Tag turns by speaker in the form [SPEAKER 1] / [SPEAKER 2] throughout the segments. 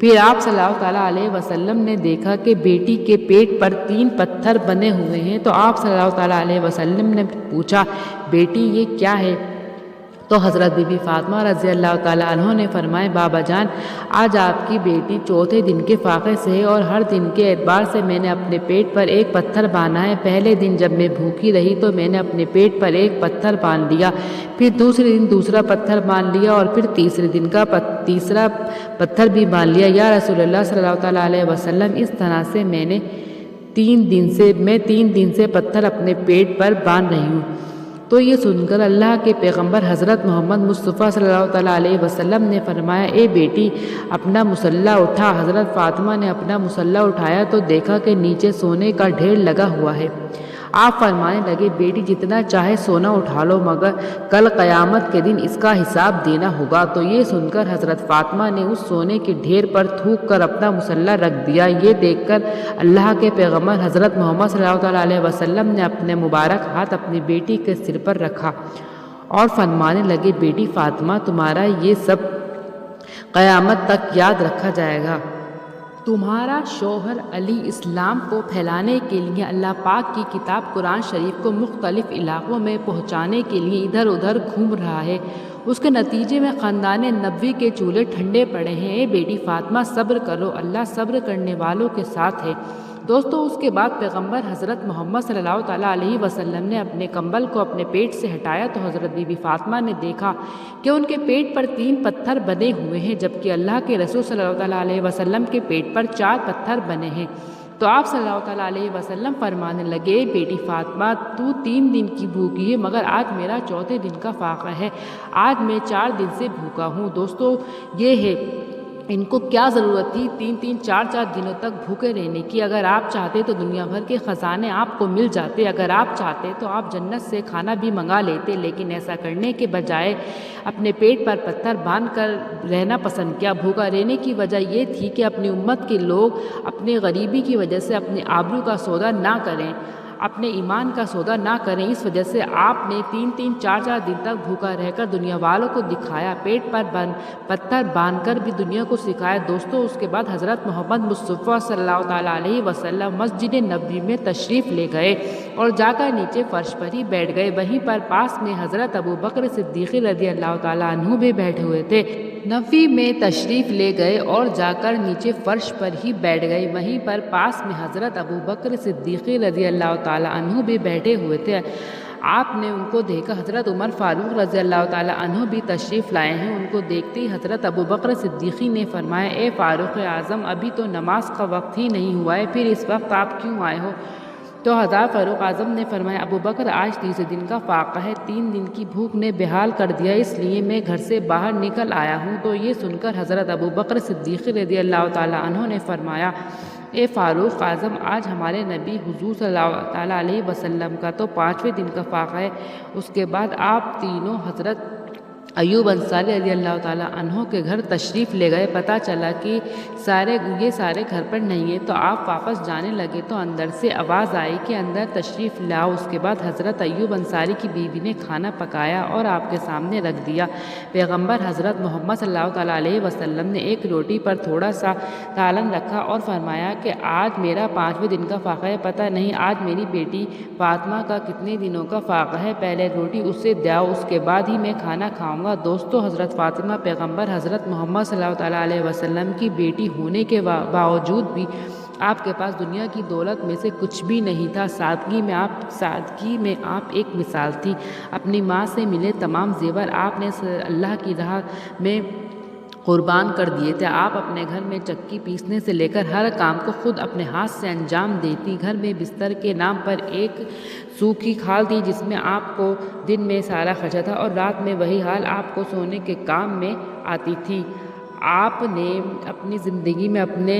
[SPEAKER 1] پھر آپ صلی اللہ تعالیٰ علیہ وسلم نے دیکھا کہ بیٹی کے پیٹ پر 3 پتھر بنے ہوئے ہیں، تو آپ صلی اللہ تعالیٰ علیہ وسلم نے پوچھا بیٹی یہ کیا ہے؟ تو حضرت بی بی فاطمہ رضی اللہ تعالیٰ عنہ نے فرمائے بابا جان، آج آپ کی بیٹی چوتھے دن کے فاقے سے ہے اور ہر دن کے اعتبار سے میں نے اپنے پیٹ پر ایک پتھر باندھا ہے۔ پہلے دن جب میں بھوکی رہی تو میں نے اپنے پیٹ پر ایک پتھر باندھ لیا، پھر دوسرے دن دوسرا پتھر باندھ لیا اور پھر تیسرے دن کا تیسرا پتھر بھی باندھ لیا۔ یا رسول اللہ صلی اللہ تعالیٰ علیہ وسلم، اس طرح سے میں 3 دن سے پتھر اپنے پیٹ پر باندھ رہی ہوں۔ تو یہ سن کر اللہ کے پیغمبر حضرت محمد مصطفیٰ صلی اللہ تعالیٰ علیہ وسلم نے فرمایا اے بیٹی اپنا مسلح اٹھا۔ حضرت فاطمہ نے اپنا مسلح اٹھایا تو دیکھا کہ نیچے سونے کا ڈھیر لگا ہوا ہے۔ آپ فرمانے لگے بیٹی جتنا چاہے سونا اٹھا لو، مگر کل قیامت کے دن اس کا حساب دینا ہوگا۔ تو یہ سن کر حضرت فاطمہ نے اس سونے کے ڈھیر پر تھوک کر اپنا مسلح رکھ دیا۔ یہ دیکھ کر اللہ کے پیغمبر حضرت محمد صلی اللہ تعالیٰ علیہ وسلم نے اپنے مبارک ہاتھ اپنی بیٹی کے سر پر رکھا اور فرمانے لگے بیٹی فاطمہ تمہارا یہ سب قیامت تک یاد رکھا جائے گا۔ تمہارا شوہر علی اسلام کو پھیلانے کے لیے اللہ پاک کی کتاب قرآن شریف کو مختلف علاقوں میں پہنچانے کے لیے ادھر ادھر گھوم رہا ہے۔ اس کے نتیجے میں خاندان نبوی کے چولہے ٹھنڈے پڑے ہیں۔ اے بیٹی فاطمہ صبر کرو، اللہ صبر کرنے والوں کے ساتھ ہے۔ دوستو اس کے بعد پیغمبر حضرت محمد صلی اللہ تعالیٰ علیہ وسلم نے اپنے کمبل کو اپنے پیٹ سے ہٹایا تو حضرت بی بی فاطمہ نے دیکھا کہ ان کے پیٹ پر 3 پتھر بنے ہوئے ہیں، جبکہ اللہ کے رسول صلی اللہ تعالیٰ علیہ وسلم کے پیٹ پر 4 پتھر بنے ہیں۔ تو آپ صلی اللہ تعالیٰ علیہ وسلم فرمانے لگے بیٹی فاطمہ تو 3 دن کی بھوکی ہے، مگر آج میرا چوتھے دن کا فاقہ ہے، آج میں 4 دن سے بھوکا ہوں۔ دوستو یہ ہے ان کو کیا ضرورت تھی 3 4 دنوں تک بھوکے رہنے کی؟ اگر آپ چاہتے تو دنیا بھر کے خزانے آپ کو مل جاتے، اگر آپ چاہتے تو آپ جنت سے کھانا بھی منگا لیتے، لیکن ایسا کرنے کے بجائے اپنے پیٹ پر پتھر باندھ کر رہنا پسند کیا۔ بھوکا رہنے کی وجہ یہ تھی کہ اپنی امت کے لوگ اپنے غریبی کی وجہ سے اپنے آبرو کا سودا نہ کریں، اپنے ایمان کا سودا نہ کریں، اس وجہ سے آپ نے 3 4 دن تک بھوکا رہ کر دنیا والوں کو دکھایا، پیٹ پر پتھر باندھ کر بھی دنیا کو سکھایا۔ دوستو اس کے بعد حضرت محمد مصطفیٰ صلی اللہ تعالیٰ علیہ وسلم مسجد نبوی میں تشریف لے گئے اور جا کر نیچے فرش پر ہی بیٹھ گئے۔ وہیں پر پاس میں حضرت ابوبکر صدیق رضی اللہ تعالیٰ عنہ بھی بیٹھے ہوئے تھے۔ نبوی میں تشریف لے گئے اور جا کر نیچے فرش پر ہی بیٹھ گئے۔ وہیں پر پاس میں حضرت ابوبکر صدیق رضی اللہ تعالیٰ عنہ بھی بیٹھے ہوئے تھے۔ آپ نے ان کو دیکھا۔ حضرت عمر فاروق رضی اللہ تعالیٰ عنہ بھی تشریف لائے ہیں۔ ان کو دیکھتے ہی حضرت ابوبکر صدیقی نے فرمایا اے فاروق اعظم ابھی تو نماز کا وقت ہی نہیں ہوا ہے، پھر اس وقت آپ کیوں آئے ہو؟ تو حضرت فاروق اعظم نے فرمایا ابوبکر آج تیسرے دن کا فاقہ ہے، 3 دن کی بھوک نے بحال کر دیا، اس لیے میں گھر سے باہر نکل آیا ہوں۔ تو یہ سن کر حضرت ابوبکر صدیق رضی اللہ تعالیٰ عنہ نے فرمایا اے فاروق اعظم آج ہمارے نبی حضور صلی اللہ تعالیٰ علیہ وسلم کا تو 5ویں دن کا فاقہ ہے۔ اس کے بعد آپ تینوں حضرت ایوب انصاری رضی اللہ تعالیٰ عنہ کے گھر تشریف لے گئے۔ پتہ چلا کہ یہ سارے گھر پر نہیں ہے، تو آپ واپس جانے لگے تو اندر سے آواز آئی کہ اندر تشریف لاؤ۔ اس کے بعد حضرت ایوب انصاری کی بیوی نے کھانا پکایا اور آپ کے سامنے رکھ دیا۔ پیغمبر حضرت محمد صلی اللہ تعالیٰ علیہ وسلم نے ایک روٹی پر تھوڑا سا سالن رکھا اور فرمایا کہ آج میرا 5ویں دن کا فاقہ ہے، پتہ نہیں آج میری بیٹی فاطمہ کا کتنے دنوں کا فاقہ ہے، پہلے روٹی اس سے داؤ، اس کے بعد ہی میں کھانا کھاؤں گا۔ دوستو حضرت فاطمہ پیغمبر حضرت محمد صلی اللہ تعالیٰ علیہ وسلم کی بیٹی ہونے کے باوجود بھی آپ کے پاس دنیا کی دولت میں سے کچھ بھی نہیں تھا۔ سادگی میں آپ ایک مثال تھی۔ اپنی ماں سے ملے تمام زیور آپ نے اللہ کی راہ میں قربان کر دیے تھے۔ آپ اپنے گھر میں چکی پیسنے سے لے کر ہر کام کو خود اپنے ہاتھ سے انجام دیتی۔ گھر میں بستر کے نام پر ایک سوکھی کھال تھی جس میں آپ کو دن میں سارا خرچہ تھا اور رات میں وہی حال آپ کو سونے کے کام میں آتی تھی۔ آپ نے اپنی زندگی میں اپنے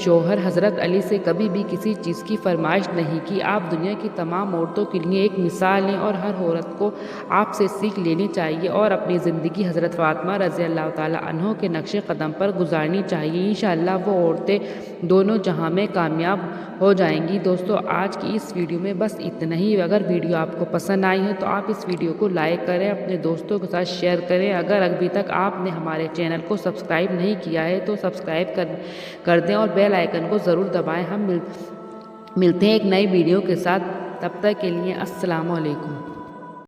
[SPEAKER 1] شوہر حضرت علی سے کبھی بھی کسی چیز کی فرمائش نہیں کی۔ آپ دنیا کی تمام عورتوں کے لیے ایک مثال ہیں اور ہر عورت کو آپ سے سیکھ لینی چاہیے اور اپنی زندگی حضرت فاطمہ رضی اللہ تعالیٰ عنہ کے نقش قدم پر گزارنی چاہیے۔ انشاءاللہ وہ عورتیں دونوں جہاں میں کامیاب ہو جائیں گی۔ دوستو آج کی اس ویڈیو میں بس اتنا ہی۔ اگر ویڈیو آپ کو پسند آئی ہے تو آپ اس ویڈیو کو لائک کریں، اپنے دوستوں کے ساتھ شیئر کریں۔ اگر ابھی تک آپ نے ہمارے چینل کو سبسکرائب سبسکرائب نہیں کیا ہے تو سبسکرائب کر دیں اور بیل آئیکن کو ضرور دبائیں۔ ہم ملتے ہیں ایک نئی ویڈیو کے ساتھ، تب تک کے لیے السلام علیکم۔